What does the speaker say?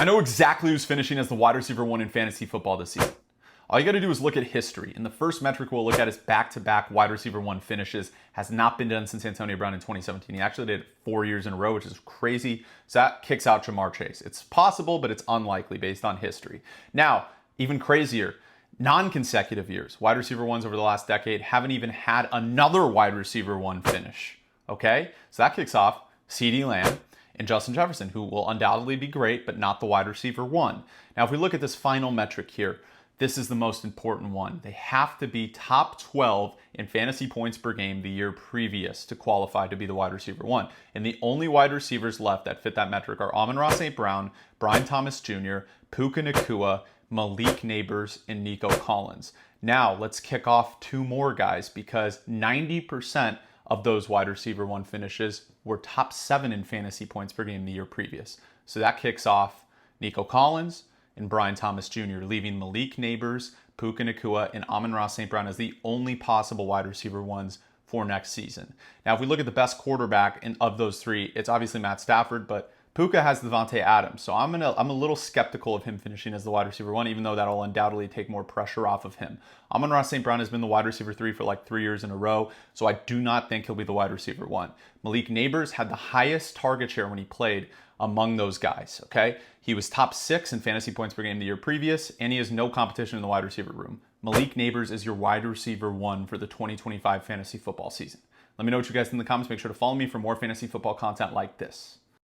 I know exactly who's finishing as the wide receiver 1 in fantasy football this season. All you got to do is look at history. And the first metric we'll look at is back-to-back wide receiver 1 finishes. Has not been done since Antonio Brown in 2017. He actually did it 4 years in a row, which is crazy. So that kicks out Jamar Chase. It's possible, but it's unlikely based on history. Now, even crazier, non-consecutive years. Wide receiver 1s over the last decade haven't even had another wide receiver 1 finish. Okay? So that kicks off CeeDee Lamb and Justin Jefferson, who will undoubtedly be great, but not the wide receiver 1. Now, if we look at this final metric here, this is the most important one. They have to be top 12 in fantasy points per game the year previous to qualify to be the wide receiver 1. And the only wide receivers left that fit that metric are Amon-Ra St. Brown, Brian Thomas Jr., Puka Nacua, Malik Neighbors, and Nico Collins. Now, let's kick off 2 more guys because 90% of those wide receiver 1 finishes were top 7 in fantasy points per game the year previous. So that kicks off Nico Collins and Brian Thomas Jr., leaving Malik Neighbors, Puka Nacua, and Amon-Ra St. Brown as the only possible wide receiver 1s for next season. Now, if we look at the best quarterback of those 3, it's obviously Matt Stafford, but Puka has Devontae Adams, so I'm a little skeptical of him finishing as the wide receiver 1, even though that'll undoubtedly take more pressure off of him. Amon-Ra St. Brown has been the wide receiver 3 for like 3 years in a row, so I do not think he'll be the wide receiver 1. Malik Neighbors had the highest target share when he played among those guys, okay? He was top 6 in fantasy points per game the year previous, and he has no competition in the wide receiver room. Malik Neighbors is your wide receiver 1 for the 2025 fantasy football season. Let me know what you guys think in the comments. Make sure to follow me for more fantasy football content like this.